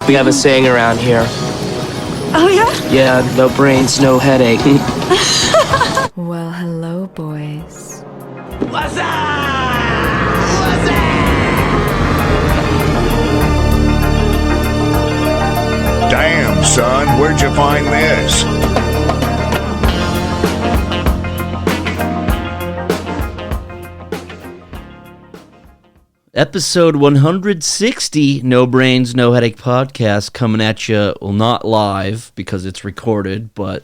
We have a saying around here. Oh, yeah? Yeah, no brains, no headache. Well, hello, boys. What's up? What's up? Damn, son, where'd you find this? Episode 160, No Brains, No Headache podcast, coming at you, well, not live because it's recorded, but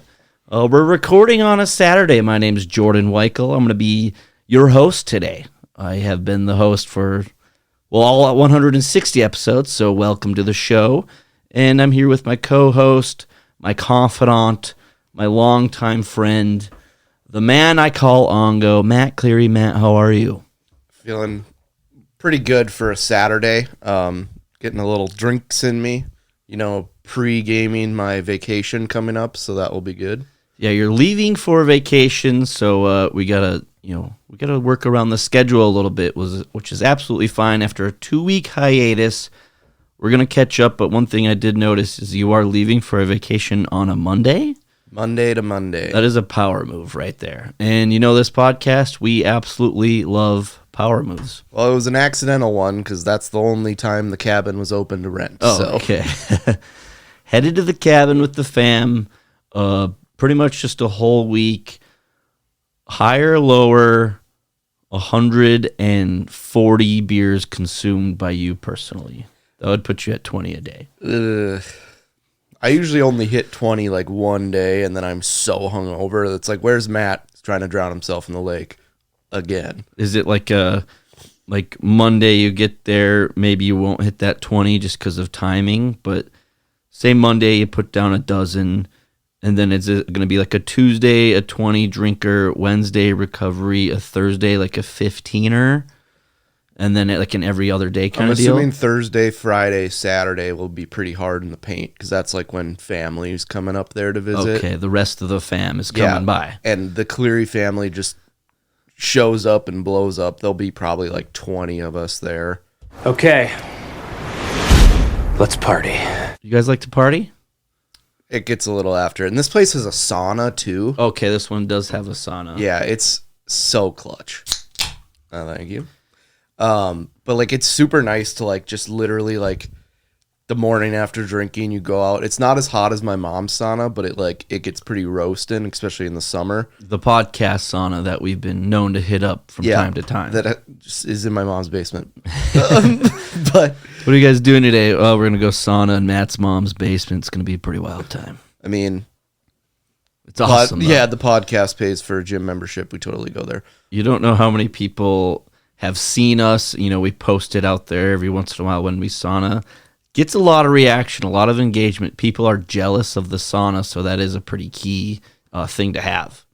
we're recording on a Saturday. My name is Jordan Weichel. I'm going to be your host today. I have been the host for, well, all 160 episodes, so welcome to the show. And I'm here with my co-host, my confidant, my longtime friend, the man I call Ongo, Matt Cleary. Matt, how are you? Feeling pretty good for a Saturday. Getting a little drinks in me, pre-gaming my vacation coming up, so that will be good. Yeah, you're leaving for vacation, so we gotta work around the schedule a little bit, which is absolutely fine. After a 2-week hiatus, we're gonna catch up. But one thing I did notice is you are leaving for a vacation on a Monday. Monday to Monday. That is a power move right there. And this podcast, we absolutely love power moves. Well, it was an accidental one because that's the only time the cabin was open to rent. Oh, okay. Headed to the cabin with the fam. Pretty much just a whole week. Higher, lower, 140 beers consumed by you personally. That would put you at 20 a day. I usually only hit 20 like one day, and then I'm so hungover. It's like, where's Matt? He's trying to drown himself in the lake again. Is it like Monday you get there, maybe you won't hit that 20 just because of timing, but say Monday you put down a dozen, and then is it going to be like a Tuesday, a 20 drinker, Wednesday recovery, a Thursday like a 15er, and then like an every other day kind of deal? I'm assuming Thursday, Friday, Saturday will be pretty hard in the paint because that's like when family's coming up there to visit. Okay, the rest of the fam is coming by. And the Cleary family just shows up and blows up. There'll be probably like 20 of us there. Okay. Let's party. You guys like to party? It gets a little after. And this place has a sauna too. Okay, this one does have a sauna. Yeah, it's so clutch. Thank you. But like it's super nice to like just literally like the morning after drinking you go out. It's not as hot as my mom's sauna, but it gets pretty roasting, especially in the summer. The podcast sauna that we've been known to hit up from time to time. That just is in my mom's basement. But what are you guys doing today? Well, we're gonna go sauna in Matt's mom's basement. It's gonna be a pretty wild time. I mean, it's awesome. Yeah, the podcast pays for a gym membership. We totally go there. You don't know how many people have seen us. We post it out there every once in a while when we sauna. Gets a lot of reaction, a lot of engagement. People are jealous of the sauna, so that is a pretty key thing to have.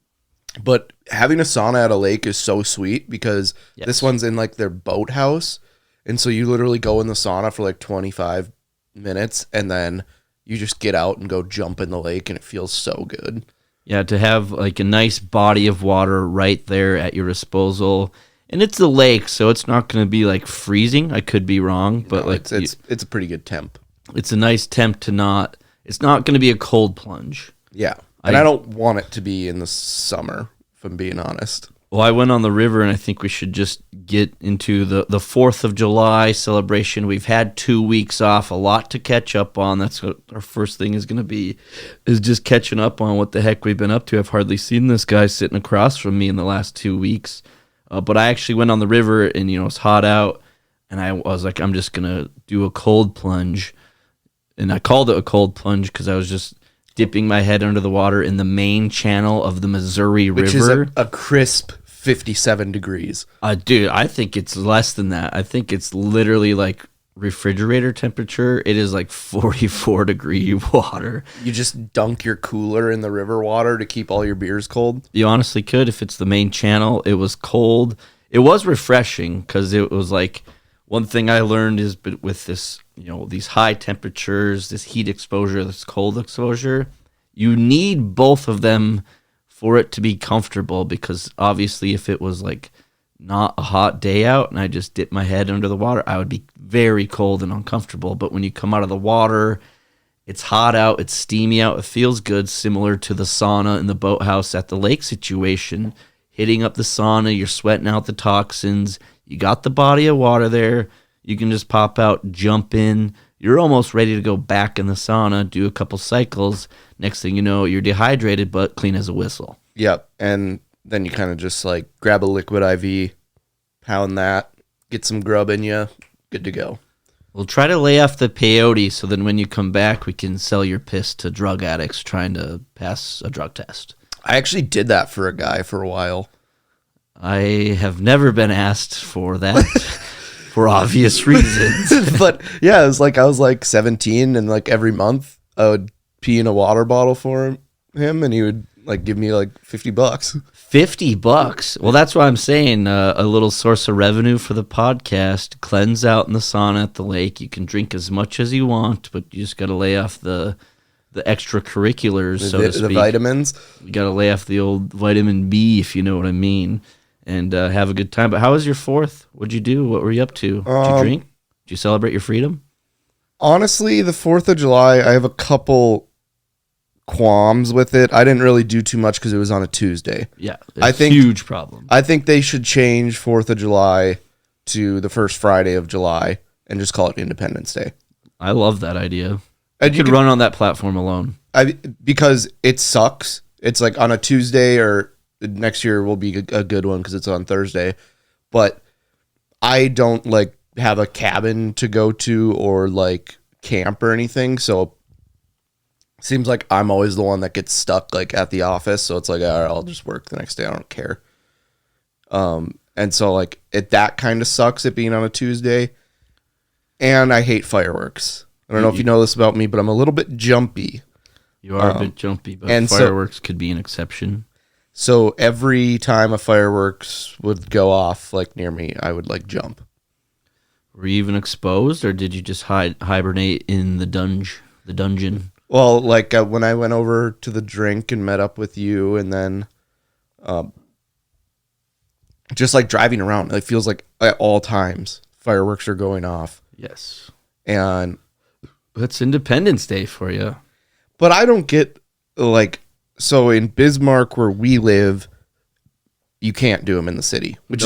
But having a sauna at a lake is so sweet because This one's in like their boathouse. And so you literally go in the sauna for like 25 minutes and then you just get out and go jump in the lake and it feels so good. Yeah, to have like a nice body of water right there at your disposal. And it's the lake, so it's not going to be like freezing. I could be wrong, but no, it's a pretty good temp. It's a nice temp to not. It's not going to be a cold plunge. Yeah, and I don't want it to be in the summer, if I'm being honest. Well, I went on the river, and I think we should just get into the 4th of July celebration. We've had 2 weeks off, a lot to catch up on. That's what our first thing is going to be, is just catching up on what the heck we've been up to. I've hardly seen this guy sitting across from me in the last 2 weeks. But I actually went on the river and, it's hot out. And I was like, I'm just going to do a cold plunge. And I called it a cold plunge because I was just dipping my head under the water in the main channel of the Missouri River. Which is a crisp 57 degrees. Dude, I think it's less than that. I think it's literally like refrigerator temperature. It is like 44 degree water. You just dunk your cooler in the river water to keep all your beers cold? You honestly could if it's the main channel. It was cold. It was refreshing because it was like, one thing I learned is with this, these high temperatures, this heat exposure, this cold exposure, you need both of them for it to be comfortable, because obviously if it was like not a hot day out and I just dip my head under the water, I would be very cold and uncomfortable. But when you come out of the water, it's hot out, it's steamy out, it feels good, similar to the sauna in the boathouse at the lake situation. Hitting up the sauna, you're sweating out the toxins, you got the body of water there, you can just pop out, jump in, you're almost ready to go back in the sauna, do a couple cycles. Next thing you know, you're dehydrated but clean as a whistle. Yep. And then you kind of just like grab a liquid IV, pound that, get some grub in you, good to go. We'll try to lay off the peyote so then when you come back, we can sell your piss to drug addicts trying to pass a drug test. I actually did that for a guy for a while. I have never been asked for that for obvious reasons. But yeah, it was like I was like 17 and like every month I would pee in a water bottle for him and he would like give me like $50. $50. Well, that's why I'm saying a little source of revenue for the podcast. Cleanse out in the sauna at the lake. You can drink as much as you want, but you just got to lay off the extracurriculars, so to speak. The vitamins. You got to lay off the old vitamin B, if you know what I mean, and have a good time. But how was your 4th? What'd you do? What were you up to? Did you drink? Did you celebrate your freedom? Honestly, the 4th of July, I have a couple qualms with it. I didn't really do too much because it was on a Tuesday. Yeah, I think huge problem. I think they should change 4th of July to the first Friday of July and just call it Independence Day. I love that idea. And You could run on that platform alone. Because it sucks. It's like on a Tuesday, or next year will be a good one because it's on Thursday. But I don't like have a cabin to go to or like camp or anything. So it seems like I'm always the one that gets stuck like at the office. So it's like, all right, I'll just work the next day. I don't care. And so like that kind of sucks, it being on a Tuesday. And I hate fireworks. I don't know if you know this about me, but I'm a little bit jumpy. You are a bit jumpy, but and fireworks could be an exception. So every time a fireworks would go off like near me, I would like jump. Were you even exposed, or did you just hibernate in the dungeon? Well, like when I went over to the drink and met up with you, and then just like driving around, it feels like at all times fireworks are going off. Yes. And that's Independence Day for you. But I don't get like, so in Bismarck where we live, you can't do them in the city, which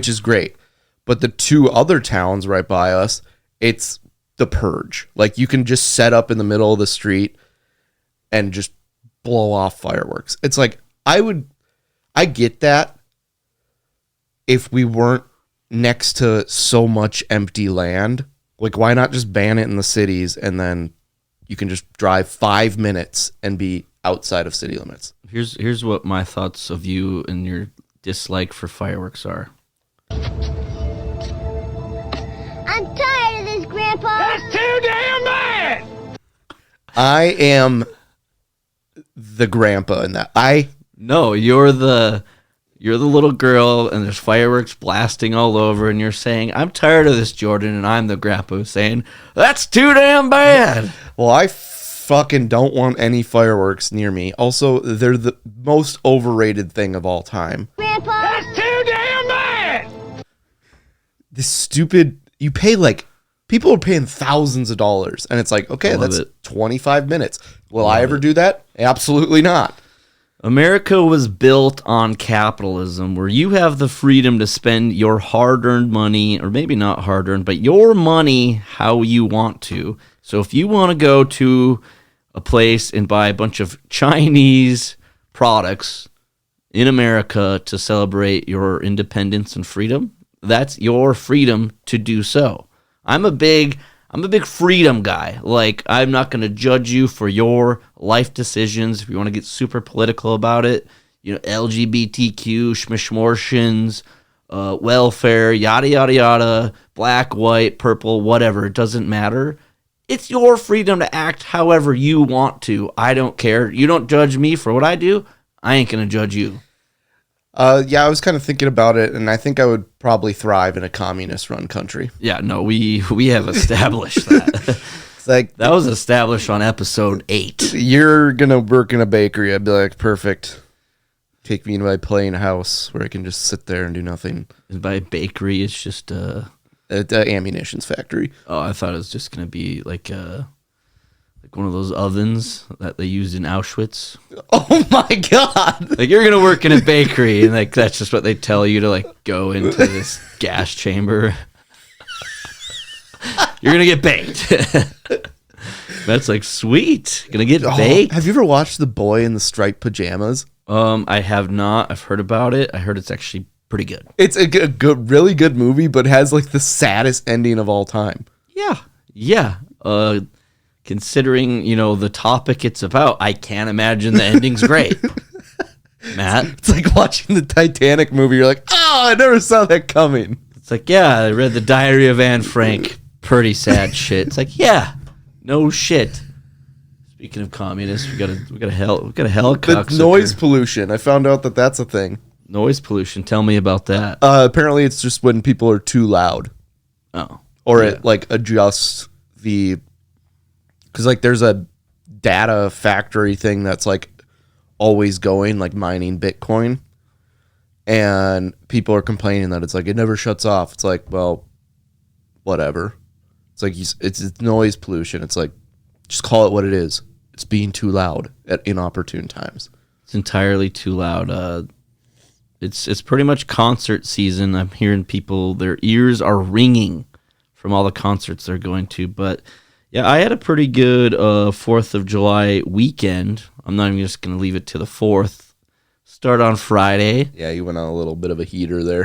is great. But the 2 other towns right by us, it's the purge. Like you can just set up in the middle of the street and just blow off fireworks. It's like I get that if we weren't next to so much empty land. Like, why not just ban it in the cities and then you can just drive 5 minutes and be outside of city limits? Here's what my thoughts of you and your dislike for fireworks are. I'm tired of this, Grandpa. That's too damn bad! I am the grandpa in that. No, you're the little girl, and there's fireworks blasting all over, and you're saying, I'm tired of this, Jordan, and I'm the grandpa saying, that's too damn bad. Well, I fucking don't want any fireworks near me. Also, they're the most overrated thing of all time. Grandpa. That's too damn bad! This stupid, you pay like, people are paying thousands of dollars, and it's like, okay, that's 25 minutes. Will I ever do that? Absolutely not. America was built on capitalism, where you have the freedom to spend your hard-earned money, or maybe not hard-earned, but your money how you want to. So if you want to go to a place and buy a bunch of Chinese products in America to celebrate your independence and freedom, that's your freedom to do so. I'm a big freedom guy. Like, I'm not going to judge you for your life decisions. If you want to get super political about it, you know, LGBTQ, schmishmortions, welfare, yada, yada, yada, black, white, purple, whatever. It doesn't matter. It's your freedom to act however you want to. I don't care. You don't judge me for what I do. I ain't going to judge you. Yeah, I was kind of thinking about it, and I think I would probably thrive in a communist-run country. Yeah, no, we have established that. It's like, that was established on episode 8. You're going to work in a bakery. I'd be like, perfect. take me to my plain house where I can just sit there and do nothing. And by bakery, it's just Ammunitions factory. Oh, I thought it was just gonna be like one of those ovens that they used in Auschwitz. Oh my god! Like you're gonna work in a bakery, and like that's just what they tell you to like go into this gas chamber. You're gonna get baked. That's like sweet. Gonna get baked. Have you ever watched The Boy in the Striped Pajamas? I have not. I've heard about it. I heard it's actually pretty good. It's a good, really good movie, but has like the saddest ending of all time. Yeah. Considering, the topic it's about, I can't imagine the ending's great. Matt? It's like watching the Titanic movie. You're like, oh, I never saw that coming. It's like, yeah, I read the Diary of Anne Frank. Pretty sad shit. It's like, yeah, no shit. Speaking of communists, we got a helicock. The noise pollution. I found out that that's a thing. Noise pollution. Tell me about that. Apparently, it's just when people are too loud. Oh. Or it like adjusts the... Because like there's a data factory thing that's like always going, like mining Bitcoin. And people are complaining that it's like, it never shuts off. It's like, well, whatever. It's like, it's noise pollution. It's like, just call it what it is. It's being too loud at inopportune times. It's entirely too loud. It's pretty much concert season. I'm hearing people, their ears are ringing from all the concerts they're going to. But yeah, I had a pretty good 4th of July weekend. I'm not even just going to leave it to the 4th. Start on Friday. Yeah, you went on a little bit of a heater there.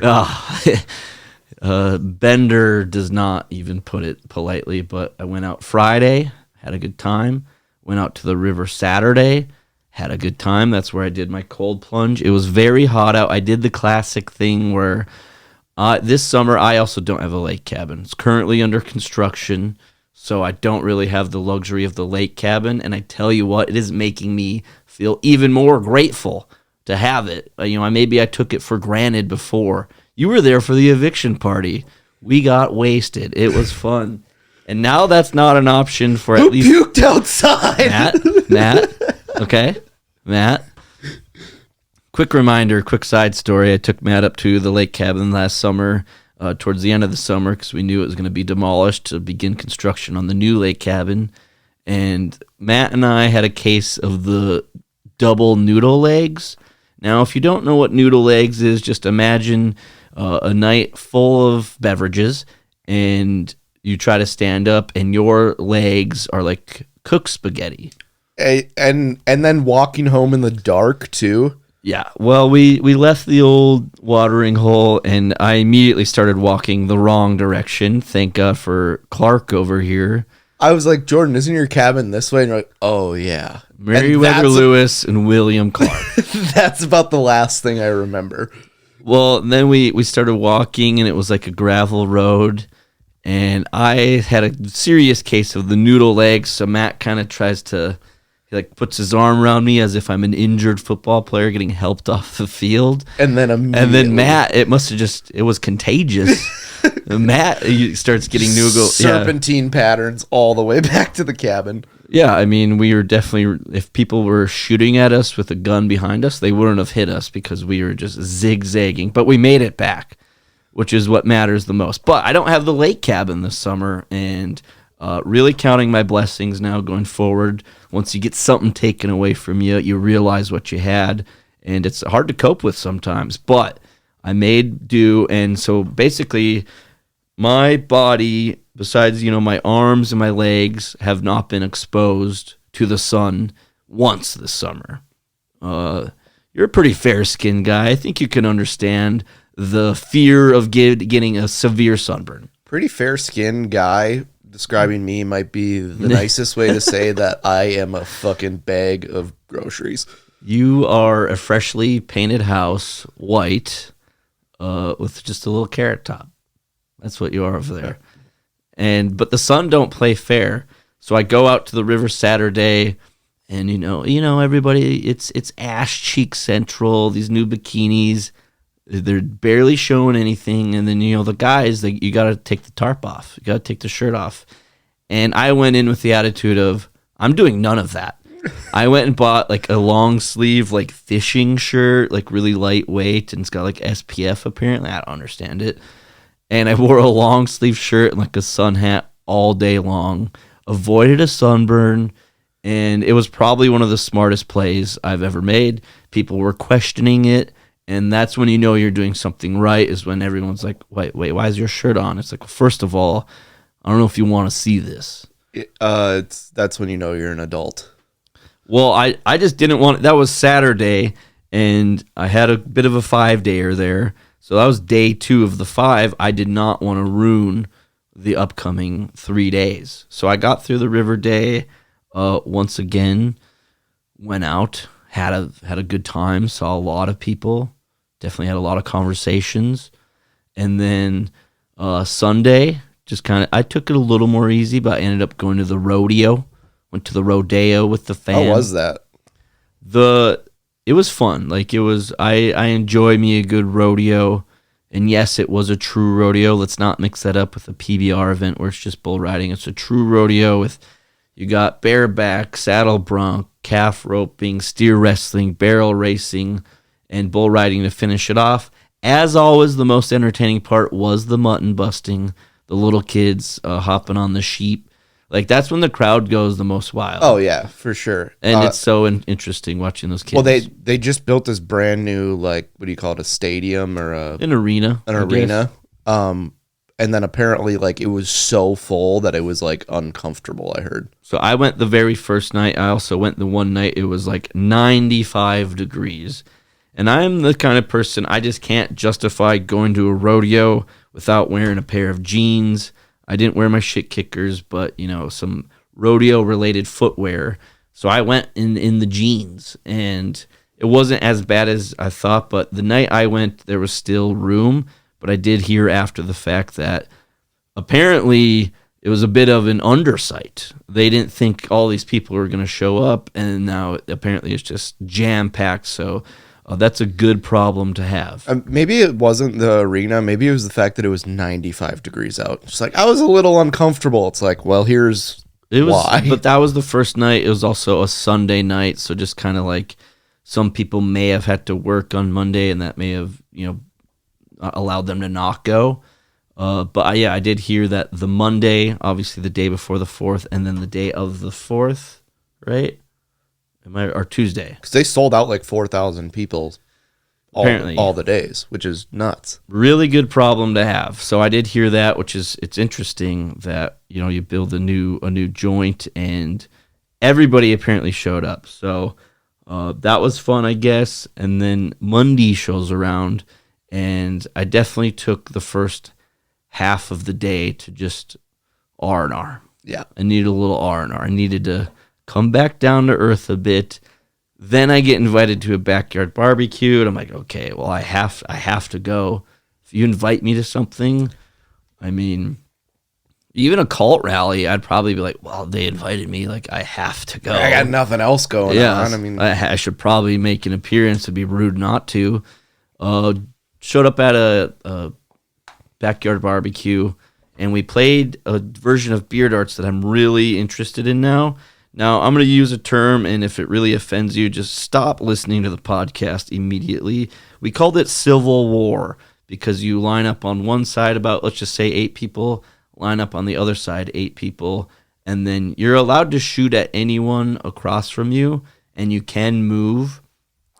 Bender does not even put it politely, but I went out Friday, had a good time. Went out to the river Saturday, had a good time. That's where I did my cold plunge. It was very hot out. I did the classic thing where this summer I also don't have a lake cabin. It's currently under construction, so I don't really have the luxury of the lake cabin. And I tell you what, it is making me feel even more grateful to have it. Maybe I took it for granted before. You were there for the eviction party. We got wasted. It was fun. And now that's not an option for at least... Who puked outside? Matt? Okay? Matt? Quick reminder, quick side story. I took Matt up to the lake cabin last summer, towards the end of the summer, because we knew it was going to be demolished to begin construction on the new lake cabin. And Matt and I had a case of the double noodle legs. Now, if you don't know what noodle legs is, just imagine a night full of beverages, and you try to stand up, and your legs are like cooked spaghetti. And then walking home in the dark, too. Yeah, well, we left the old watering hole, and I immediately started walking the wrong direction. Thank God for Clark over here. I was like, Jordan, isn't your cabin this way? And you're like, oh, yeah. Meriwether Lewis and William Clark. That's about the last thing I remember. Well, then we started walking, and it was like a gravel road, and I had a serious case of the noodle legs, so Matt kind of tries to... He like puts his arm around me as if I'm an injured football player getting helped off the field. And then Matt, it was contagious. Matt starts getting noodle serpentine patterns all the way back to the cabin. Yeah, I mean, we were definitely, if people were shooting at us with a gun behind us, they wouldn't have hit us because we were just zigzagging. But we made it back, which is what matters the most. But I don't have the lake cabin this summer, and really counting my blessings now going forward. Once you get something taken away from you, you realize what you had, and it's hard to cope with sometimes. But I made do, and so basically my body, besides, my arms and my legs, have not been exposed to the sun once this summer. You're a pretty fair-skinned guy. I think you can understand the fear of getting a severe sunburn. Pretty fair-skinned guy. Describing me might be the nicest way to say that I am a fucking bag of groceries. You are a freshly painted house, white, with just a little carrot top. That's what you are over there. But the sun don't play fair. So I go out to the river Saturday, and everybody, it's ash cheek central. These new bikinis, they're barely showing anything. And then the guys, you got to take the tarp off. You got to take the shirt off. And I went in with the attitude of, I'm doing none of that. I went and bought like a long sleeve like fishing shirt, like really lightweight, and it's got like SPF apparently. I don't understand it. And I wore a long sleeve shirt and like a sun hat all day long. Avoided a sunburn, and it was probably one of the smartest plays I've ever made. People were questioning it, and that's when you know you're doing something right, is when everyone's like, wait, why is your shirt on? It's like, well, first of all, I don't know if you want to see this. That's when you know you're an adult. Well, I just didn't want, that was Saturday, and I had a bit of a 5-dayer there. So that was day 2 of the 5. I did not want to ruin the upcoming 3 days. So I got through the river day once again, went out, had a good time, saw a lot of people, definitely had a lot of conversations. And then Sunday, just kind of, I took it a little more easy, but I ended up going to the rodeo. Went to the rodeo with the fam. How was that? It was fun. Like, it was, I enjoy me a good rodeo. And yes, it was a true rodeo. Let's not mix that up with a PBR event where it's just bull riding. It's a true rodeo with, you got bareback, saddle bronc, calf roping, steer wrestling, barrel racing, and bull riding to finish it off. As always, the most entertaining part was the mutton busting, the little kids hopping on the sheep. Like, that's when the crowd goes the most wild. Oh, yeah, for sure. And it's so interesting watching those kids. Well, they just built this brand new, like, what do you call it, a stadium or an arena. An arena. And then apparently, like, it was so full that it was, like, uncomfortable, I heard. So I went the very first night. I also went the one night it was, like, 95 degrees. And I'm the kind of person, I just can't justify going to a rodeo without wearing a pair of jeans. I didn't wear my shit kickers, but, you know, some rodeo-related footwear. So I went in the jeans, and it wasn't as bad as I thought. But the night I went, there was still room. But I did hear after the fact that apparently it was a bit of an undersight. They didn't think all these people were going to show up, and now apparently it's just jam-packed. So that's a good problem to have. Maybe it wasn't the arena. Maybe it was the fact that it was 95 degrees out. It's like, I was a little uncomfortable. It's like, well, why. But that was the first night. It was also a Sunday night. So just kind of like some people may have had to work on Monday, and that may have, you know, allowed them to not go. But I did hear that the Monday, obviously the day before the 4th, and then the day of the 4th, right? Or Tuesday. Because they sold out like 4,000 people apparently all the days, which is nuts. Really good problem to have. So I did hear that, which is, it's interesting that, you know, you build a new joint, and everybody apparently showed up. So that was fun, I guess. And then Monday shows around, and I definitely took the first half of the day to just R&R. Yeah. I needed a little R&R. I needed to come back down to earth a bit. Then I get invited to a backyard barbecue, and I'm like, okay, well, I have to go. If you invite me to something, I mean, even a cult rally, I'd probably be like, well, they invited me, like, I have to go. I got nothing else going on. I mean, I should probably make an appearance. It'd be rude not to. Showed up at a backyard barbecue, and we played a version of beer darts that I'm really interested in now. Now, I'm going to use a term, and if it really offends you, just stop listening to the podcast immediately. We called it Civil War because you line up on one side about, let's just say, 8 people, line up on the other side, 8 people, and then you're allowed to shoot at anyone across from you, and you can move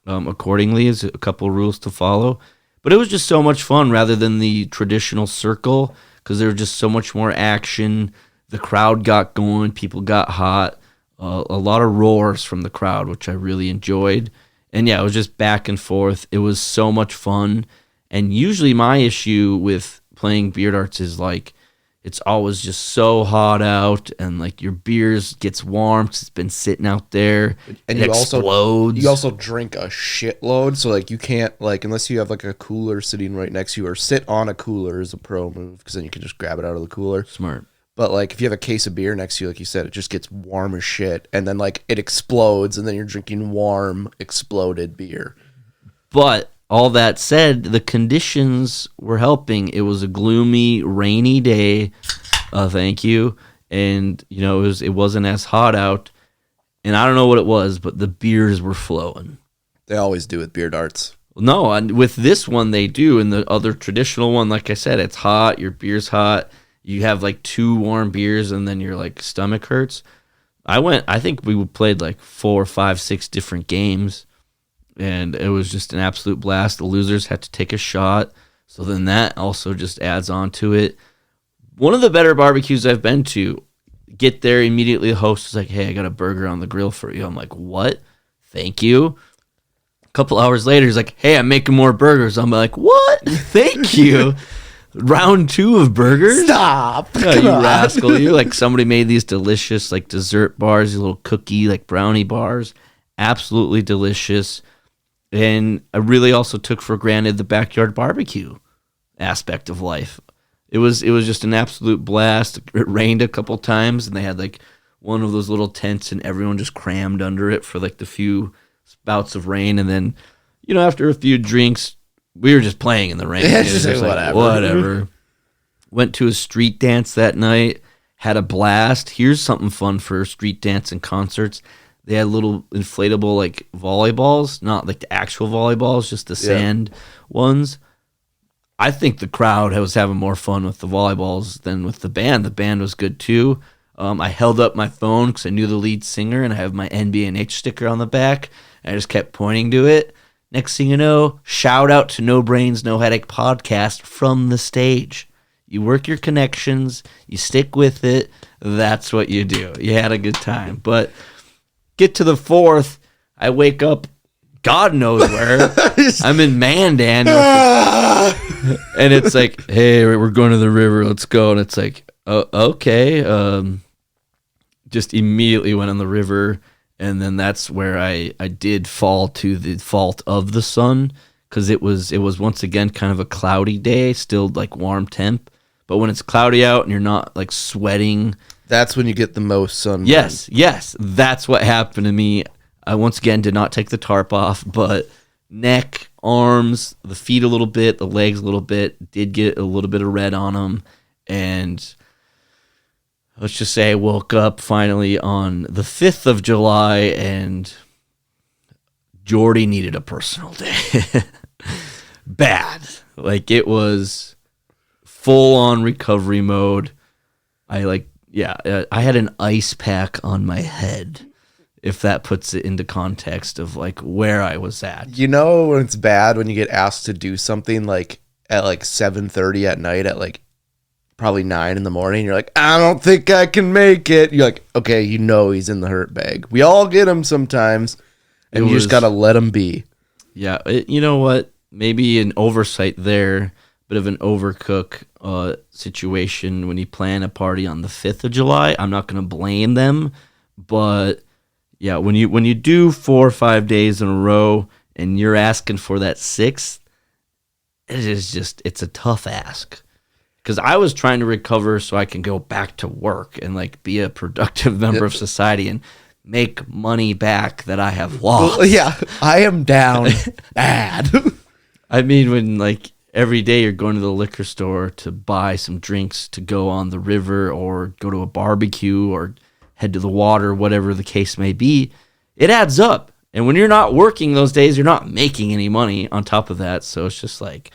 accordingly. Is a couple rules to follow. But it was just so much fun rather than the traditional circle because there was just so much more action. The crowd got going. People got hot. A lot of roars from the crowd, which I really enjoyed. And yeah, it was just back and forth. It was so much fun. And usually my issue with playing beer darts is like, it's always just so hot out, and like your beers gets warm because it's been sitting out there, and it explodes. You also drink a shitload, so like you can't, like, unless you have like a cooler sitting right next to you, or sit on a cooler is a pro move because then you can just grab it out of the cooler. Smart. But like if you have a case of beer next to you, like you said, it just gets warm as shit, and then like it explodes, and then you're drinking warm exploded beer. But all that said, the conditions were helping. It was a gloomy, rainy day. Thank you. And, you know, it wasn't as hot out. and I don't know what it was, but the beers were flowing. They always do with beer darts. No, and with this one they do, and the other traditional one, like I said, it's hot, your beer's hot, you have like 2 warm beers, and then your like stomach hurts. I think we played like 4, 5, 6 different games, and it was just an absolute blast. The losers had to take a shot, so then that also just adds on to it. One of the better barbecues I've been to, get there, immediately the host is like, hey, I got a burger on the grill for you. I'm like, what? Thank you. A couple hours later, he's like, hey, I'm making more burgers. I'm like, what? Thank you. Round 2 of burgers? Stop. Oh, you rascal. You like somebody made these delicious like dessert bars, these little cookie like brownie bars. Absolutely delicious. And I really also took for granted the backyard barbecue aspect of life. It was just an absolute blast. It rained a couple times, and they had like one of those little tents, and everyone just crammed under it for like the few spouts of rain. And then, after a few drinks, we were just playing in the rain. Yeah, It was just like, whatever. Went to a street dance that night. Had a blast. Here's something fun for street dance and concerts. They had little inflatable like volleyballs, not like the actual volleyballs, just the sand ones. I think the crowd was having more fun with the volleyballs than with the band. The band was good too. I held up my phone because I knew the lead singer, and I have my NBNH sticker on the back. And I just kept pointing to it. Next thing you know, shout out to No Brains, No Headache podcast from the stage. You work your connections, you stick with it. That's what you do. You had a good time. But get to the 4th, I wake up, God knows where. I'm in Mandan. And it's like, hey, we're going to the river. Let's go. And it's like, okay. Just immediately went on the river. And then that's where I did fall to the fault of the sun, because it was once again kind of a cloudy day, still like warm temp. But when it's cloudy out and you're not like sweating, that's when you get the most sunburn. Yes, that's what happened to me. I once again did not take the tarp off, but neck, arms, the feet a little bit, the legs a little bit, did get a little bit of red on them. And let's just say I woke up finally on the 5th of July, and Jordy needed a personal day. Bad. Like, it was full on recovery mode. I had an ice pack on my head, if that puts it into context of like where I was at. When it's bad when you get asked to do something like at like 7:30 at night at like probably 9 in the morning. You're like, I don't think I can make it. You're like, okay, he's in the hurt bag. We all get him sometimes, and you just got to let him be. Yeah. You know what? Maybe an oversight there, bit of an overcook situation when you plan a party on the 5th of July. I'm not going to blame them, but yeah, when you do 4 or 5 days in a row and you're asking for that 6th, it's a tough ask. Because I was trying to recover so I can go back to work and like be a productive member of society and make money back that I have lost. Well, yeah, I am down bad. I mean, when like every day you're going to the liquor store to buy some drinks to go on the river or go to a barbecue or head to the water, whatever the case may be, it adds up. And when you're not working those days, you're not making any money on top of that. So it's just like,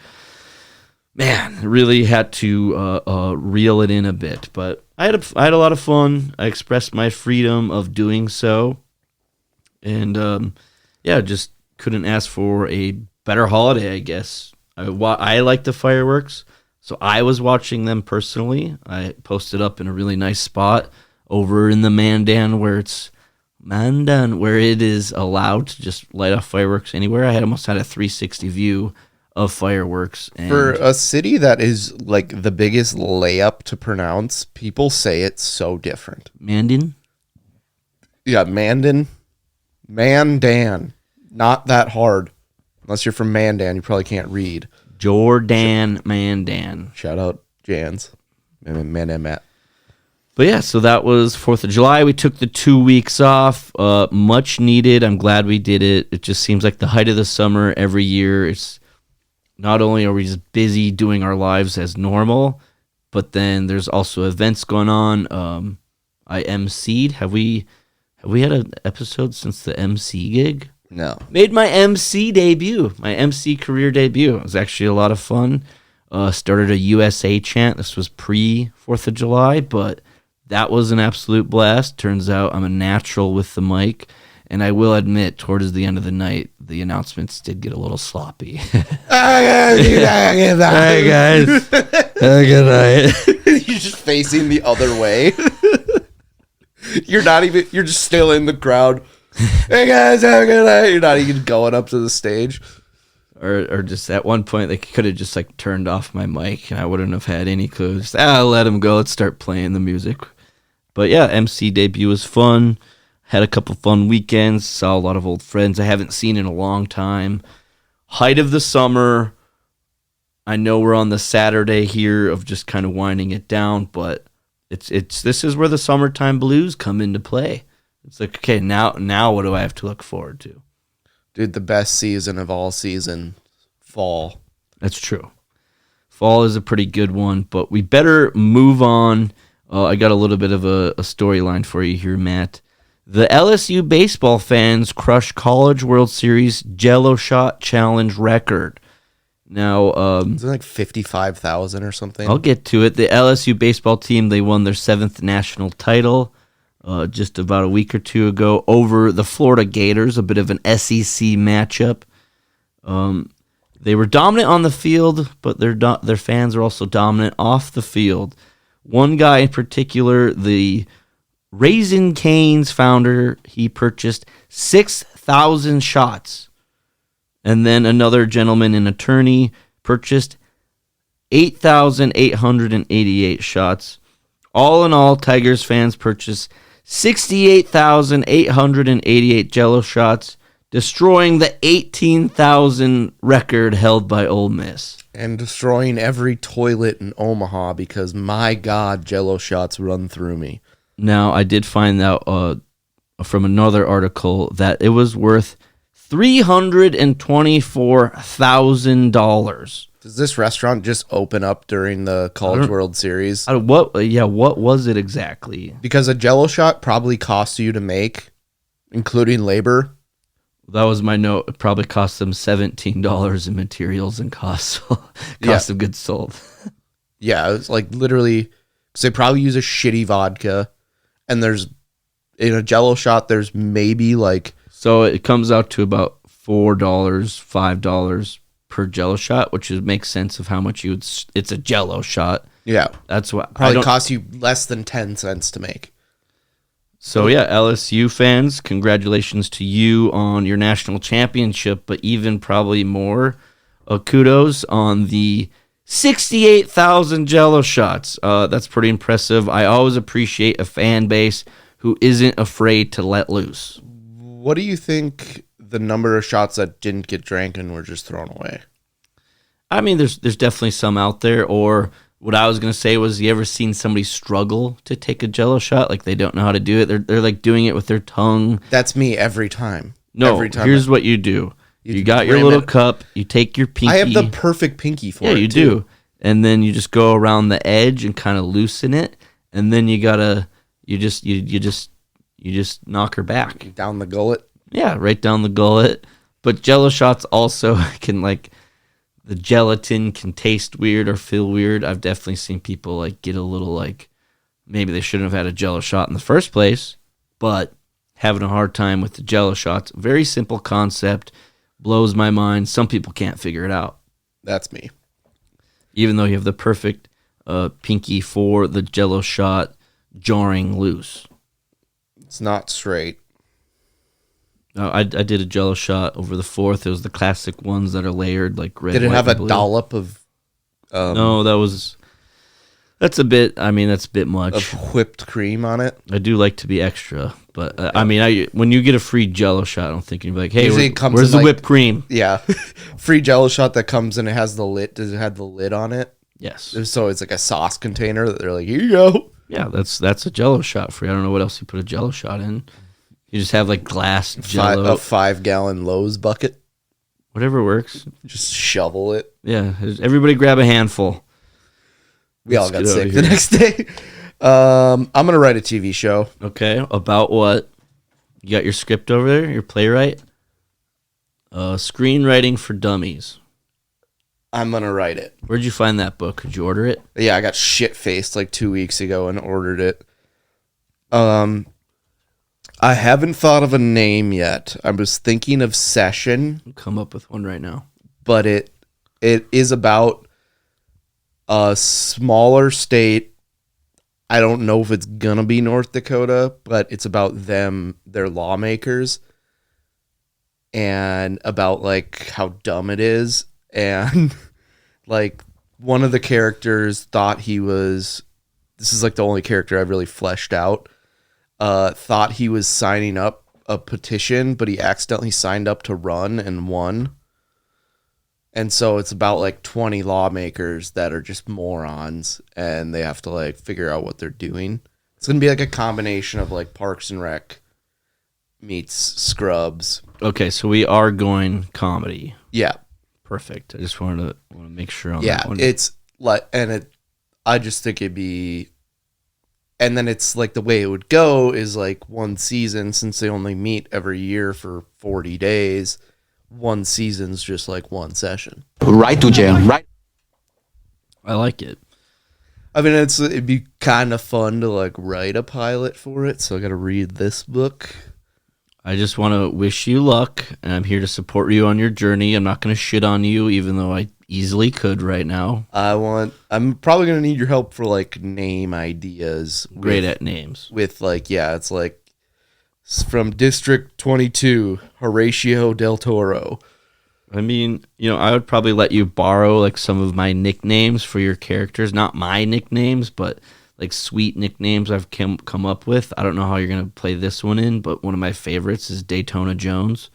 man, really had to reel it in a bit. But I had a lot of fun. I expressed my freedom of doing so. And just couldn't ask for a better holiday, I guess. I like the fireworks, so I was watching them personally. I posted up in a really nice spot over in the Mandan where it is allowed to just light off fireworks anywhere. I almost had a 360 view of fireworks. And for a city that is like the biggest layup to pronounce, people say it's so different. Mandan? Yeah, Mandan. Not that hard. Unless you're from Mandan, you probably can't read. Jordan Mandan. Shout out Jans. Mandan Matt. But yeah, so that was 4th of July. We took the 2 weeks off. Much needed. I'm glad we did it. It just seems like the height of the summer every year. It's not only are we just busy doing our lives as normal, but then there's also events going on. I emceed. Have we Have we had an episode since the MC gig? No. Made my MC debut, my MC career debut. It was actually a lot of fun. Started a USA chant. This was pre-4th of July, but that was an absolute blast. Turns out I'm a natural with the mic, and I will admit, towards the end of the night, the announcements did get a little sloppy. Hey, guys. Good night. You're just facing the other way. You're just still in the crowd. Hey guys, have a good night. You're not even going up to the stage. Or just at one point, they could have just like turned off my mic and I wouldn't have had any clue. Just, let them go. Let's start playing the music. But yeah, MC debut was fun. Had a couple fun weekends. Saw a lot of old friends I haven't seen in a long time. Height of the summer. I know we're on the Saturday here of just kind of winding it down, but this is where the summertime blues come into play. It's like, okay, now what do I have to look forward to? Dude, the best season of all season, fall. That's true. Fall is a pretty good one, but we better move on. I got a little bit of a storyline for you here, Matt. The LSU baseball fans crush College World Series Jello Shot Challenge record. Now, is it like 55,000 or something? I'll get to it. The LSU baseball team, they won their 7th national title just about a week or two ago over the Florida Gators, a bit of an SEC matchup. They were dominant on the field, but their fans are also dominant off the field. One guy in particular, the Raising Cane's founder, he purchased 6,000 shots. And then another gentleman, an attorney, purchased 8,888 shots. All in all, Tigers fans purchased 68,888 Jello shots, destroying the 18,000 record held by Ole Miss. And destroying every toilet in Omaha because, my God, Jello shots run through me. Now, I did find out from another article that it was worth $324,000. Does this restaurant just open up during the College World Series? What was it exactly? Because a Jello shot probably costs you to make, including labor. That was my note. It probably cost them $17 in materials and cost of goods sold. Yeah, it's like literally, because they probably use a shitty vodka, and there's, in a Jello shot, there's maybe like... So it comes out to about $4, $5 per Jello shot, which makes sense of how much it's a Jello shot. Yeah. That's what probably costs you less than 10 cents to make. So yeah, LSU fans, congratulations to you on your national championship, but even probably more kudos on the 68,000 Jello shots. That's pretty impressive. I always appreciate a fan base who isn't afraid to let loose. What do you think the number of shots that didn't get drank and were just thrown away? I mean, there's definitely some out there. Or what I was going to say was, you ever seen somebody struggle to take a Jello shot? Like they don't know how to do it. They're like doing it with their tongue. That's me every time. No, every time here's what you do. You got your little cup. You take your pinky. I have the perfect pinky for it. Yeah, you do. And then you just go around the edge and kind of loosen it. And then you just knock her back. Down the gullet? Yeah, right down the gullet. But Jello shots also can, like, the gelatin can taste weird or feel weird. I've definitely seen people, like, get a little, like, maybe they shouldn't have had a Jello shot in the first place, but having a hard time with the Jello shots. Very simple concept. Blows my mind. Some people can't figure it out. That's me. Even though you have the perfect pinky for the Jello shot jarring loose. It's not straight. I did a Jello shot over the 4th. It was the classic ones that are layered, like red. Did it white, have a blue. dollop of? No, that's a bit. I mean, that's a bit much. Of whipped cream on it. I do like to be extra, but I mean, when you get a free Jello shot, I'm thinking like, hey, where's the whipped cream? Yeah, free Jello shot that comes and it has the lid. Does it have the lid on it? Yes. So it's like a sauce container that they're like, here you go. Yeah, that's a Jello shot for you. I don't know what else you put a Jello shot in. You just have like glass Jello. A 5-gallon Lowe's bucket. Whatever works. Just shovel it. Yeah, everybody grab a handful. We all got sick the next day. I'm going to write a TV show. Okay, about what? You got your script over there, your playwright? Screenwriting for Dummies. I'm gonna write it. Where'd you find that book? Could you order it? Yeah, I got shit-faced like 2 weeks ago and ordered it. I haven't thought of a name yet. I was thinking of Session, I'll come up with one right now. but it is about a smaller state. I don't know if it's gonna be North Dakota, but it's about their lawmakers, and about like how dumb it is. And like one of the characters thought this is like the only character I've really fleshed out, thought he was signing up a petition, but he accidentally signed up to run and won. And so it's about like 20 lawmakers that are just morons, and they have to like figure out what they're doing. It's going to be like a combination of like Parks and Rec meets Scrubs. Okay, so we are going comedy. Yeah. Perfect. I just wanted to make sure on Yeah, that one. it's like, I just think it'd be, and then it's like the way it would go is like one season, since they only meet every year for 40 days. One season's just like one session. Right to jail. Right. I like it. I mean, it'd be kind of fun to like write a pilot for it. So I got to read this book. I just want to wish you luck, and I'm here to support you on your journey. I'm not going to shit on you, even though I easily could right now. I'm probably going to need your help for like name ideas. Great at names. With like, yeah, it's like from District 22, Horatio Del Toro. I mean, I would probably let you borrow like some of my nicknames for your characters. Not my nicknames, but like sweet nicknames I've come up with. I don't know how you're going to play this one in, but one of my favorites is Daytona Jones.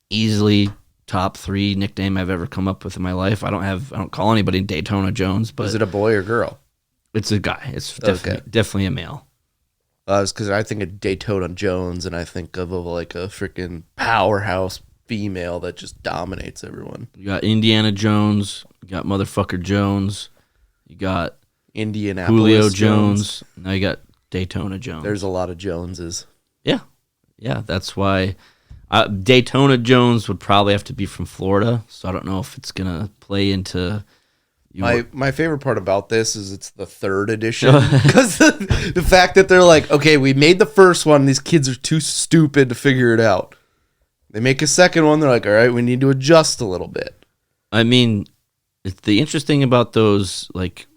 Easily top 3 nickname I've ever come up with in my life. I don't call anybody Daytona Jones, but is it a boy or girl? It's a guy. It's definitely a male. It's because I think of Daytona Jones and I think of like a freaking powerhouse female that just dominates everyone. You got Indiana Jones. You got Motherfucker Jones. You got Indianapolis Julio Jones. Now you got Daytona Jones. There's a lot of Joneses. Yeah. That's why Daytona Jones would probably have to be from Florida. So I don't know if it's gonna play into. My favorite part about this is it's the 3rd edition, because the fact that they're like, okay, we made the first one, these kids are too stupid to figure it out. They make a second one, they're like, all right, we need to adjust a little bit. I mean, the interesting about those like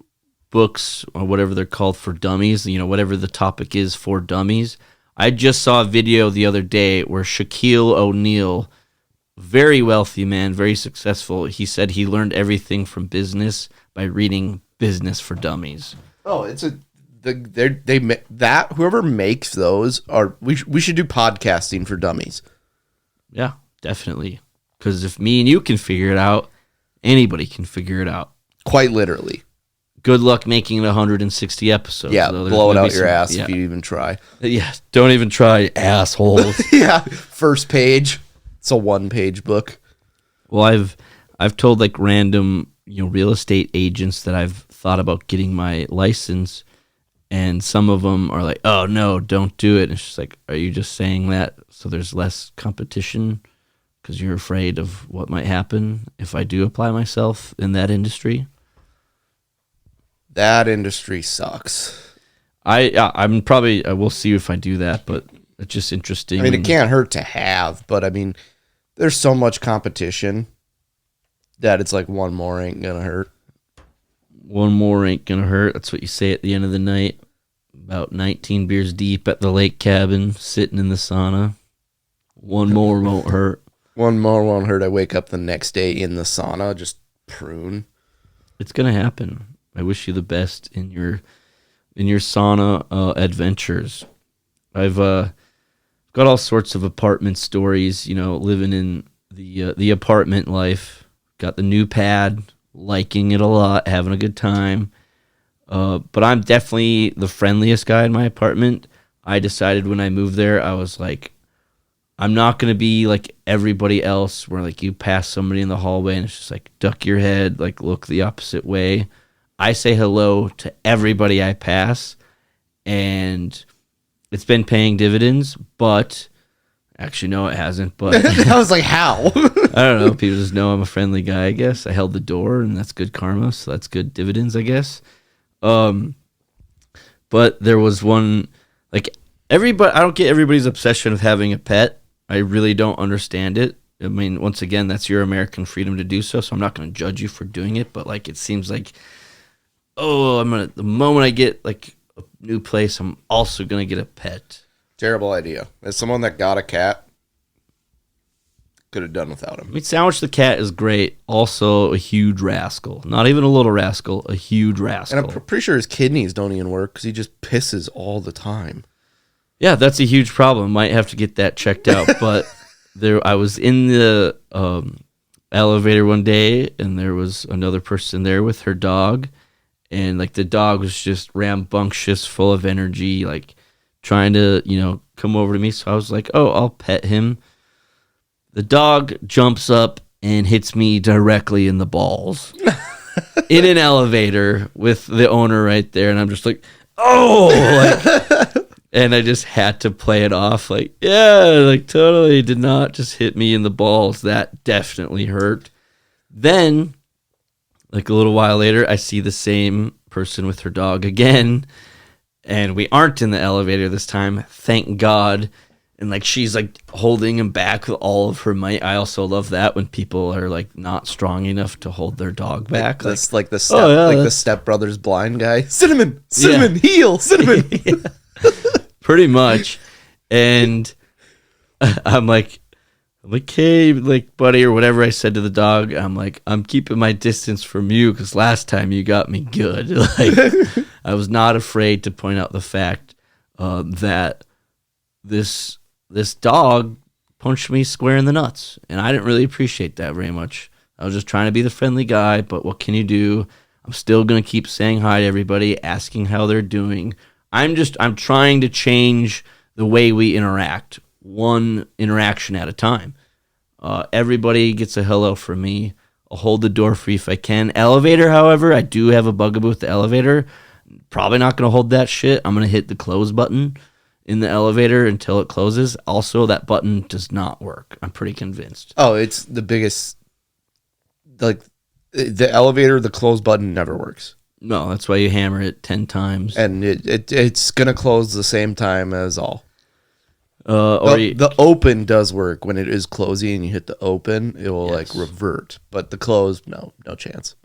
books or whatever they're called for dummies, whatever the topic is for dummies. I just saw a video the other day where Shaquille O'Neal, very wealthy man, very successful, he said he learned everything from business by reading Business for Dummies. Oh, whoever makes those we should do podcasting for dummies. Yeah, definitely. Because if me and you can figure it out, anybody can figure it out. Quite literally. Good luck making it 160 episodes. Yeah, though. blow it out your ass if you even try. Yeah, don't even try, assholes. Yeah, first page. It's a 1-page book. Well, I've told like random real estate agents that I've thought about getting my license, and some of them are like, "Oh no, don't do it." And it's just like, are you just saying that so there's less competition because you're afraid of what might happen if I do apply myself in that industry? That industry sucks. I will see if I do that, but it's just interesting. I mean, it can't hurt to have, but I mean, there's so much competition that it's like one more ain't gonna hurt. One more ain't gonna hurt. That's what you say at the end of the night. About 19 beers deep at the lake cabin, sitting in the sauna. One more won't hurt. One more won't hurt. I wake up the next day in the sauna, just prune. It's gonna happen. I wish you the best in your sauna adventures. I've got all sorts of apartment stories, living in the apartment life. Got the new pad, liking it a lot, having a good time. But I'm definitely the friendliest guy in my apartment. I decided when I moved there, I was like, I'm not going to be like everybody else where like you pass somebody in the hallway and it's just like duck your head, like look the opposite way. I say hello to everybody I pass, and it's been paying dividends, but actually, no, it hasn't. But I was like, how? I don't know. People just know I'm a friendly guy, I guess. I held the door, and that's good karma, so that's good dividends, I guess. But there was one, like, everybody, I don't get everybody's obsession with having a pet. I really don't understand it. I mean, once again, that's your American freedom to do so, so I'm not going to judge you for doing it, but, like, it seems like, the moment I get, like, a new place, I'm also going to get a pet. Terrible idea. As someone that got a cat, could have done without him. I mean, Sandwich the cat is great. Also a huge rascal. Not even a little rascal, a huge rascal. And I'm pretty sure his kidneys don't even work because he just pisses all the time. Yeah, that's a huge problem. Might have to get that checked out. But I was in the elevator one day, and there was another person there with her dog. And, like, the dog was just rambunctious, full of energy, like, trying to, come over to me. So I was like, I'll pet him. The dog jumps up and hits me directly in the balls in an elevator with the owner right there. And I'm just like, and I just had to play it off. Like, yeah, like totally did not just hit me in the balls. That definitely hurt. Then, like a little while later, I see the same person with her dog again. And we aren't in the elevator this time. Thank God. And, like, she's, like, holding him back with all of her might. I also love that when people are, like, not strong enough to hold their dog back. That's like the the Step Brothers blind guy. Cinnamon, heel, cinnamon. Pretty much. And I'm like, hey, like, buddy, or whatever I said to the dog. I'm like, I'm keeping my distance from you because last time you got me good. Like, I was not afraid to point out the fact that this dog punched me square in the nuts, and I didn't really appreciate that very much. I was just trying to be the friendly guy, but what can you do? I'm still going to keep saying hi to everybody, asking how they're doing. I'm trying to change the way we interact, one interaction at a time. Everybody gets a hello from me. I'll hold the door free if I can. Elevator, however, I do have a bugaboo with the elevator. Probably not going to hold that shit. I'm going to hit the close button in the elevator until it closes. Also, that button does not work. I'm pretty convinced. Oh, it's the biggest. Like, the elevator, the close button never works. No, that's why you hammer it 10 times. And it's going to close the same time as all. The open does work. When it is closing and you hit the open, it will, like, revert. But the close, no chance.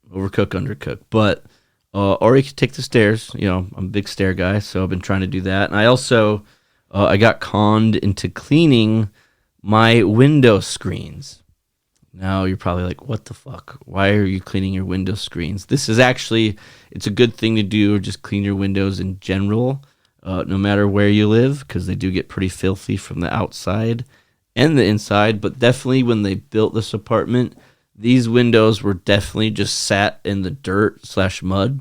Overcook, undercook. But... or you could take the stairs. I'm a big stair guy, so I've been trying to do that. And I also, I got conned into cleaning my window screens. Now you're probably like, what the fuck? Why are you cleaning your window screens? This is actually, it's a good thing to do, just clean your windows in general, no matter where you live, because they do get pretty filthy from the outside and the inside. But definitely when they built this apartment, these windows were definitely just sat in the dirt/mud,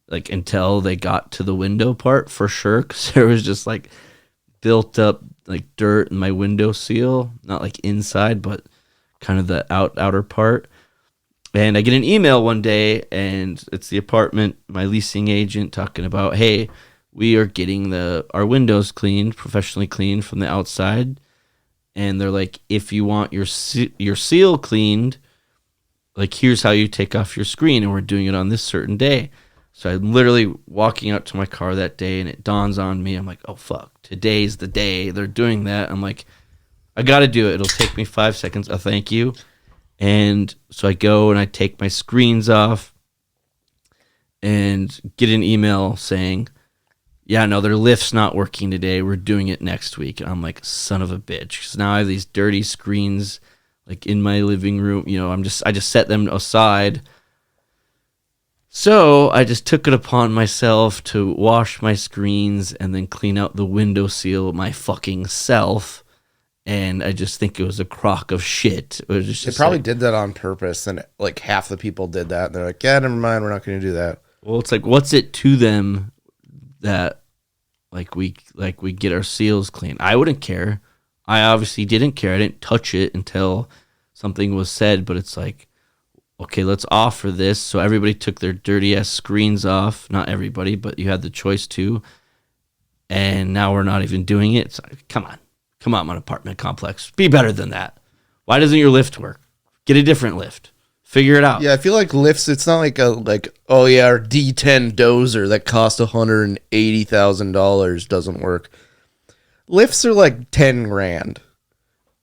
like, until they got to the window part, for sure, because there was just, like, built up, like, dirt in my window seal, not, like, inside, but kind of the outer part. And I get an email one day, and it's the apartment, my leasing agent, talking about, hey, we are getting our windows cleaned, professionally cleaned from the outside, and they're like, if you want your seal cleaned, like, here's how you take off your screen, and we're doing it on this certain day. So I'm literally walking out to my car that day, and it dawns on me. I'm like, oh, fuck, today's the day they're doing that. I'm like, I got to do it. It'll take me 5 seconds. Oh, thank you. And so I go, and I take my screens off and get an email saying, yeah, no, their lift's not working today. We're doing it next week. And I'm like, son of a bitch. Because now I have these dirty screens, like, in my living room. I just set them aside. So I just took it upon myself to wash my screens and then clean out the window seal my fucking self. And I just think it was a crock of shit. They probably did that on purpose, and, like, half the people did that. And they're like, yeah, never mind, we're not going to do that. Well, it's like, what's it to them that, like, we get our seals clean? I wouldn't care. I obviously didn't care. I didn't touch it until something was said, but it's like, okay, let's offer this. So everybody took their dirty ass screens off. Not everybody, but you had the choice to. and now we're not even doing it. It's like, come on, my apartment complex. Be better than that. Why doesn't your lift work? Get a different lift. Figure it out. Yeah, I feel like lifts, it's not like our D10 dozer that cost $180,000 doesn't work. Lifts are like 10 grand.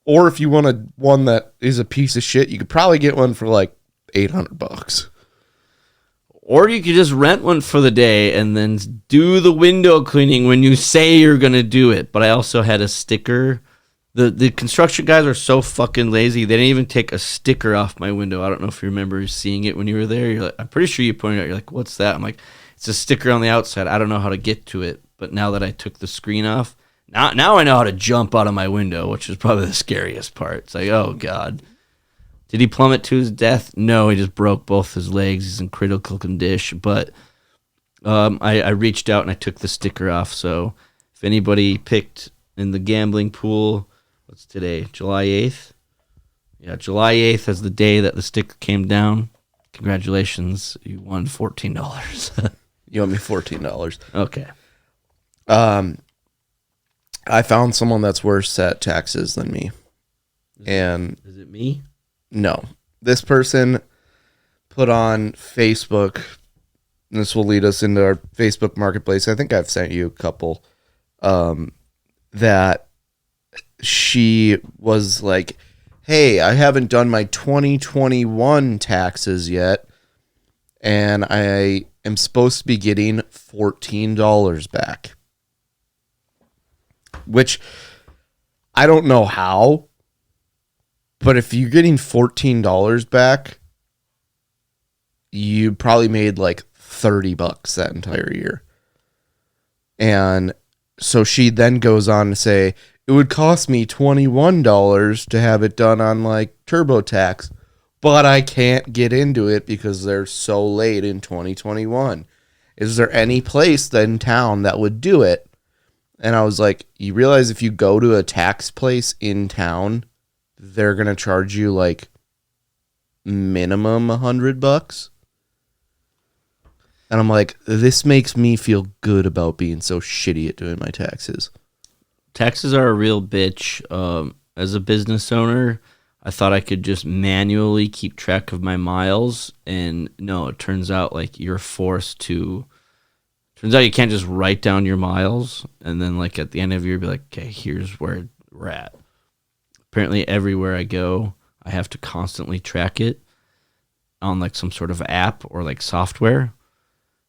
Or if you want one that is a piece of shit, you could probably get one for like $800. Or you could just rent one for the day and then do the window cleaning when you say you're going to do it. But I also had a sticker. The construction guys are so fucking lazy. They didn't even take a sticker off my window. I don't know if you remember seeing it when you were there. You're like, I'm pretty sure you pointed out. You're like, what's that? I'm like, it's a sticker on the outside. I don't know how to get to it. But now that I took the screen off, now I know how to jump out of my window, which is probably the scariest part. It's like, oh, God. Did he plummet to his death? No, he just broke both his legs. He's in critical condition. But I reached out and I took the sticker off. So if anybody picked in the gambling pool, what's today? July 8th? Yeah, July 8th is the day that the sticker came down. Congratulations. You won $14. You owe me $14. Okay. I found someone that's worse at taxes than me. Is it me? No. This person put on Facebook, and this will lead us into our Facebook marketplace. I think I've sent you a couple, that she was like, hey, I haven't done my 2021 taxes yet, and I am supposed to be getting $14 back. Which, I don't know how, but if you're getting $14 back, you probably made like $30 that entire year. And so she then goes on to say, it would cost me $21 to have it done on like TurboTax, but I can't get into it because they're so late in 2021. Is there any place in town that would do it? And I was like, you realize if you go to a tax place in town, they're going to charge you like minimum $100? And I'm like, this makes me feel good about being so shitty at doing my taxes. Taxes are a real bitch. As a business owner, I thought I could just manually keep track of my miles. And no, it turns out like you're forced to... Turns out you can't just write down your miles and then like at the end of the year be like, okay, here's where we're at. Apparently everywhere I go, I have to constantly track it on like some sort of app or like software.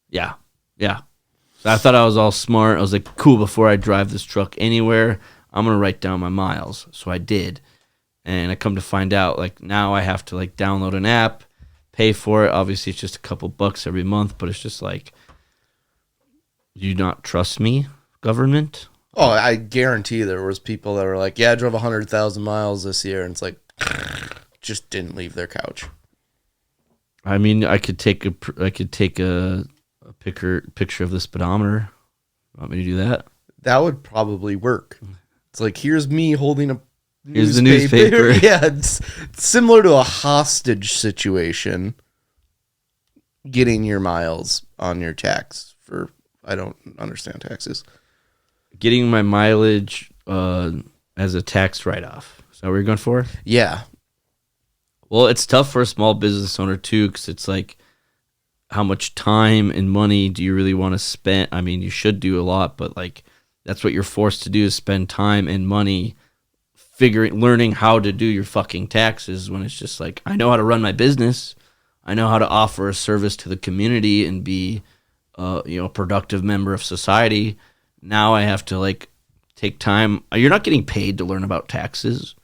Yeah. So I thought I was all smart. I was like, cool, before I drive this truck anywhere, I'm going to write down my miles. So I did. And I come to find out like now I have to like download an app, pay for it. Obviously it's just a couple bucks every month, but it's just like, you not trust me, government? Oh, I guarantee there was people that were like, yeah, I drove 100,000 miles this year. And it's like, just didn't leave their couch. I mean, I could take a picture of the speedometer. Want me to do that? That would probably work. It's like, here's me holding a Here's the newspaper. Yeah, it's similar to a hostage situation. Getting your miles on your tax for... I don't understand taxes. Getting my mileage as a tax write-off. Is that what you're going for? Yeah. Well, it's tough for a small business owner, too, because it's like, how much time and money do you really want to spend? I mean, you should do a lot, but like, that's what you're forced to do is spend time and money learning how to do your fucking taxes when it's just like, I know how to run my business. I know how to offer a service to the community and be... a productive member of society. Now I have to like take time. You're not getting paid to learn about taxes.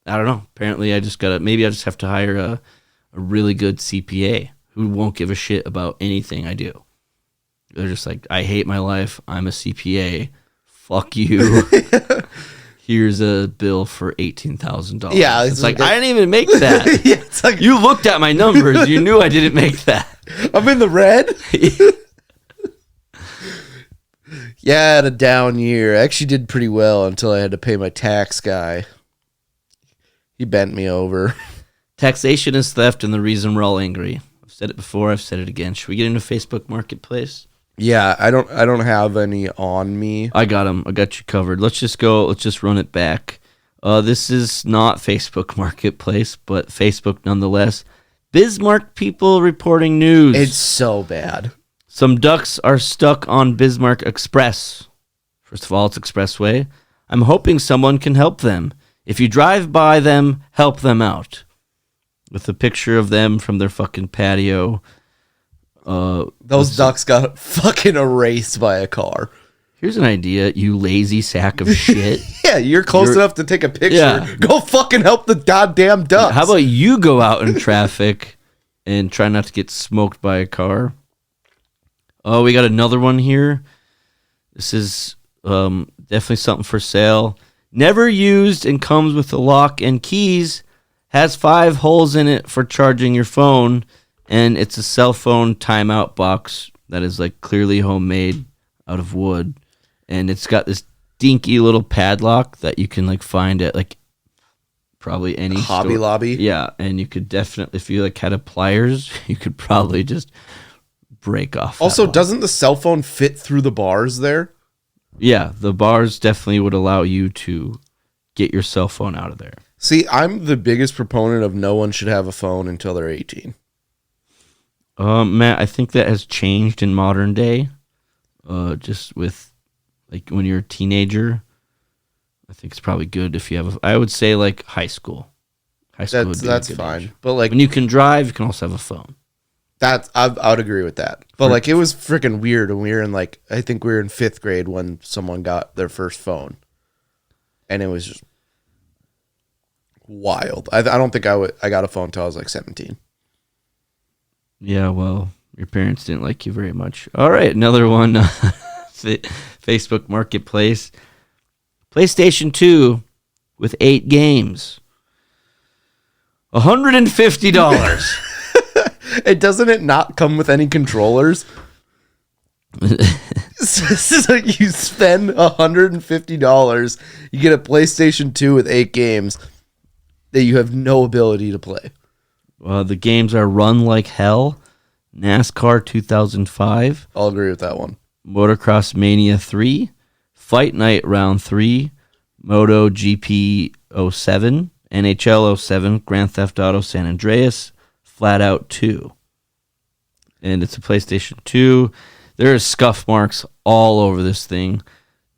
I don't know. Apparently I just have to hire a really good CPA who won't give a shit about anything I do. They're just like, I hate my life. I'm a CPA. Fuck you. Here's a bill for $18,000. Yeah. It's like, I didn't even make that. Yeah, it's like, you looked at my numbers. You knew I didn't make that. I'm in the red. Yeah, I had a down year. I actually did pretty well until I had to pay my tax guy. He bent me over. Taxation is theft and the reason we're all angry. I've said it before. I've said it again. Should we get into Facebook Marketplace? Yeah, I don't have any on me. I got them. I got you covered. Let's just go. Let's just run it back. This is not Facebook Marketplace, but Facebook nonetheless. Bismarck people reporting news. It's so bad. Some ducks are stuck on Bismarck Express. First of all, it's expressway. I'm hoping someone can help them. If you drive by them, help them out. With a picture of them from their fucking patio. Those ducks got fucking erased by a car. Here's an idea, you lazy sack of shit. Yeah, you're close enough to take a picture. Yeah. Go fucking help the goddamn ducks. How about you go out in traffic and try not to get smoked by a car? Oh, we got another one here. This is definitely something for sale. Never used and comes with a lock and keys. Has 5 holes in it for charging your phone. And it's a cell phone timeout box that is like clearly homemade out of wood. And it's got this dinky little padlock that you can like find at like probably any Hobby store. Lobby. Yeah, and you could definitely, if you like had a pliers, you could probably just break off. Also, doesn't the cell phone fit through the bars there? Yeah, the bars definitely would allow you to get your cell phone out of there. See, I'm the biggest proponent of no one should have a phone until they're 18. Matt, I think that has changed in modern day. Just with like when you're a teenager, I think it's probably good if you have I would say like high school. High school would be That's a good fine. age. But like When you can drive, you can also have a phone. I would agree with that. But like it was freaking weird when we were in like I think we were in 5th grade when someone got their first phone. And it was just wild. I don't think I got a phone until I was like 17. Yeah, well, your parents didn't like you very much. All right, another one. Facebook Marketplace. PlayStation 2 with 8 games. $150. Doesn't it not come with any controllers? This is like you spend $150, you get a PlayStation 2 with 8 games that you have no ability to play. The games are Run Like Hell, NASCAR 2005, I'll agree with that one. Motocross Mania 3, Fight Night Round 3, Moto GP 07, NHL 07, Grand Theft Auto San Andreas, Flat Out 2. And it's a PlayStation 2. There are scuff marks all over this thing.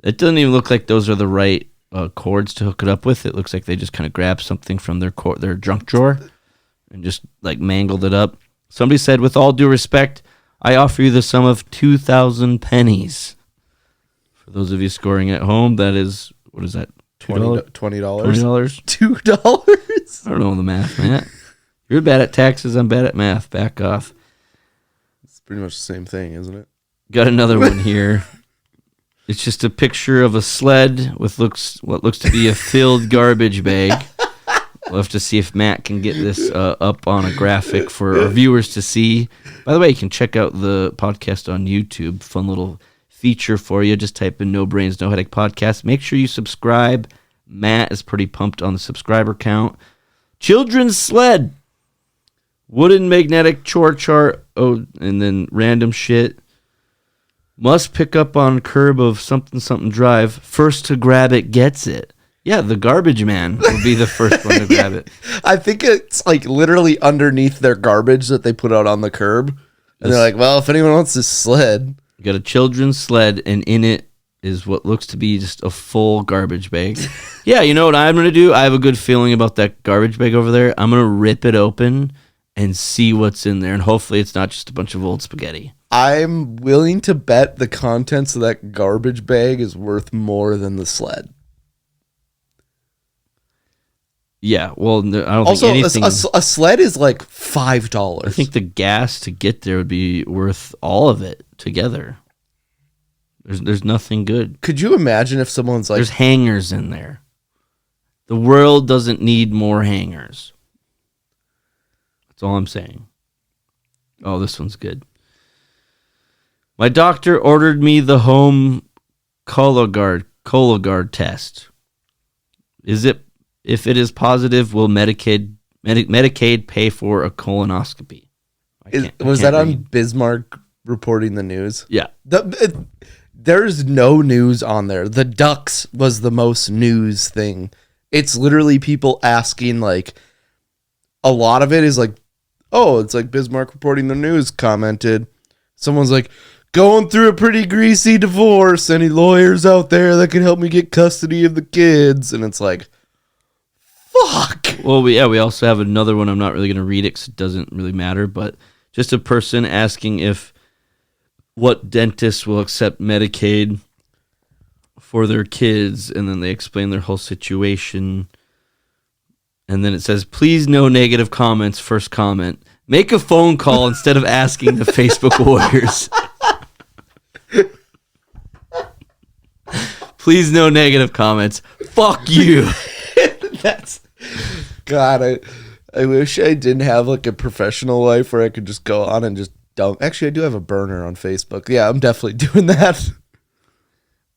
It doesn't even look like those are the right cords to hook it up with. It looks like they just kind of grabbed something from their junk drawer and just like mangled it up. Somebody said, with all due respect, I offer you the sum of 2,000 pennies. For those of you scoring at home, that is, what is that? $20. $20? $2? I don't know the math, Matt. You're bad at taxes, I'm bad at math. Back off. It's pretty much the same thing, isn't it? Got another one here. It's just a picture of a sled with what looks to be a filled garbage bag. We'll have to see if Matt can get this up on a graphic for our viewers to see. By the way, you can check out the podcast on YouTube. Fun little feature for you. Just type in No Brains, No Headache Podcast. Make sure you subscribe. Matt is pretty pumped on the subscriber count. Children's sled. Wooden magnetic chore chart. Oh, and then random shit. Must pick up on curb of something drive. First to grab it gets it. Yeah, the garbage man will be the first one to grab it. I think it's like literally underneath their garbage that they put out on the curb. And they're like, well, if anyone wants this sled. You got a children's sled, and in it is what looks to be just a full garbage bag. Yeah, you know what I'm going to do? I have a good feeling about that garbage bag over there. I'm going to rip it open and see what's in there, and hopefully it's not just a bunch of old spaghetti. I'm willing to bet the contents of that garbage bag is worth more than the sled. Yeah, well, I don't also, think anything... a sled is like $5. I think the gas to get there would be worth all of it together. There's nothing good. Could you imagine if someone's like... There's hangers in there. The world doesn't need more hangers. That's all I'm saying. Oh, this one's good. My doctor ordered me the home Cologuard test. If it is positive, will Medicaid pay for a colonoscopy? Was that on Bismarck reporting the news. Yeah. There's no news on there. The ducks was the most news thing. It's literally people asking, like, a lot of it is like, oh, it's like Bismarck reporting the news commented. Someone's like, going through a pretty greasy divorce. Any lawyers out there that can help me get custody of the kids? And it's like, fuck. Well, we also have another one. I'm not really going to read it because it doesn't really matter, but just a person asking if what dentists will accept Medicaid for their kids, and then they explain their whole situation. And then it says, please no negative comments. First comment. Make a phone call instead of asking the Facebook warriors. Please no negative comments. Fuck you. That's God. I wish I didn't have like a professional life where I could just go on and just dump. Actually, I do have a burner on Facebook. Yeah, I'm definitely doing that.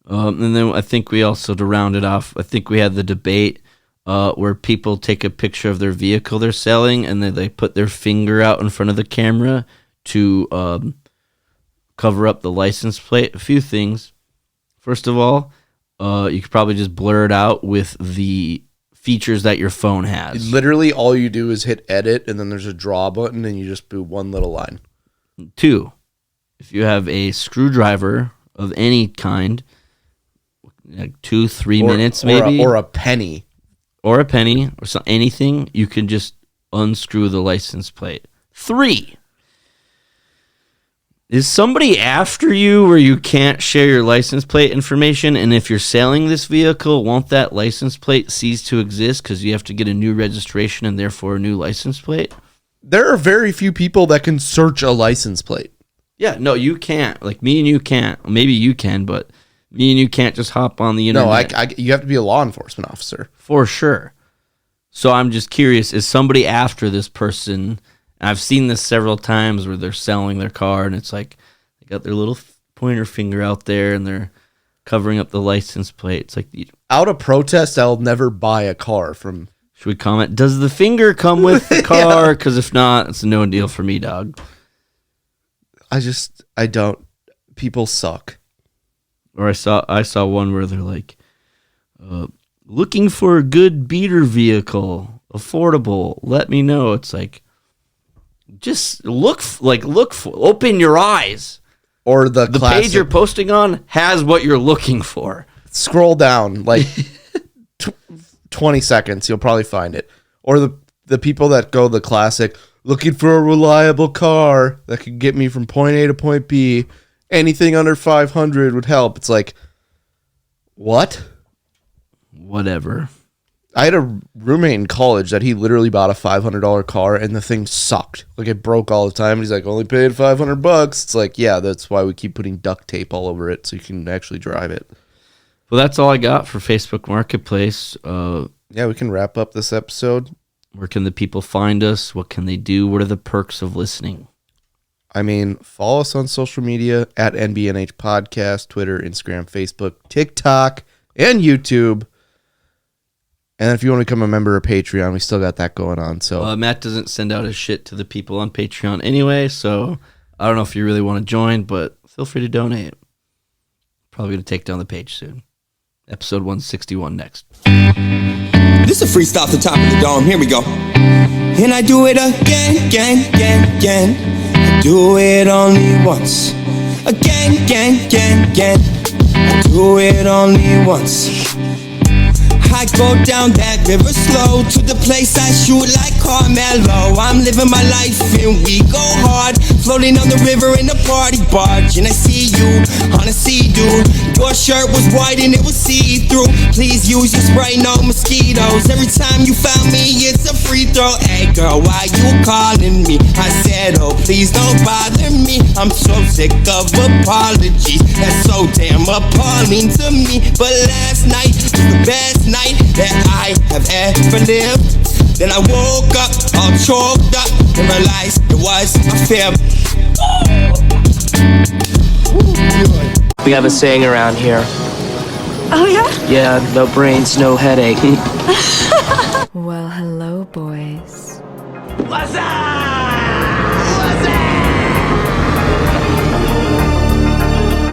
And then I think we also, to round it off, I think we had the debate where people take a picture of their vehicle they're selling and then they put their finger out in front of the camera to cover up the license plate. A few things. First of all, you could probably just blur it out with the features that your phone has. Literally, all you do is hit edit, and then there's a draw button, and you just do one little line. 2, if you have a screwdriver of any kind, like 2-3 minutes maybe, or a penny, or anything, you can just unscrew the license plate. 3, is somebody after you where you can't share your license plate information? And if you're selling this vehicle, won't that license plate cease to exist because you have to get a new registration and therefore a new license plate? There are very few people that can search a license plate. Yeah, no, you can't. Like, me and you can't. Maybe you can, but me and you can't just hop on the internet. No, you have to be a law enforcement officer. For sure. So I'm just curious, is somebody after this person? I've seen this several times where they're selling their car and it's like they got their little pointer finger out there and they're covering up the license plate. It's like, out of protest, I'll never buy a car from. Should we comment? Does the finger come with the car? Because if not, it's a no deal for me, dog. I don't. People suck. Or I saw one where they're like, looking for a good beater vehicle, affordable. Let me know. It's like, just open your eyes. Or the page you're posting on has what you're looking for. Scroll down like 20 seconds, you'll probably find it. Or the people that go the classic, looking for a reliable car that could get me from point A to point B. Anything under 500 would help. It's like, what? Whatever. I had a roommate in college that he literally bought a $500 car and the thing sucked. Like, it broke all the time. He's like, only paid $500. It's like, yeah, that's why we keep putting duct tape all over it so you can actually drive it. Well, that's all I got for Facebook Marketplace. Yeah, we can wrap up this episode. Where can the people find us? What can they do? What are the perks of listening? I mean, follow us on social media at NBNH Podcast, Twitter, Instagram, Facebook, TikTok, and YouTube. And if you want to become a member of Patreon, we still got that going on. So Matt doesn't send out his shit to the people on Patreon anyway, so I don't know if you really want to join, but feel free to donate. Probably going to take down the page soon. Episode 161 next. This is a freestyle off the top of the dome. Here we go. And I do it again. I do it only once. Again. I do it only once. I go down that river slow to the place I shoot like Carmelo. I'm living my life and we go hard, floating on the river in a party barge. And I see you on a sea-doo. Your shirt was white and it was see-through. Please use your spray, no mosquitoes. Every time you found me, it's a free throw. Hey girl, why you calling me? I said, oh please don't bother me. I'm so sick of apologies. That's so damn appalling to me. But last night was the best night that I have ever lived. Then I woke up all choked up and realized it was a fib. We have a saying around here. Oh, yeah? Yeah, no brains, no headache. Well, hello, boys. What's up?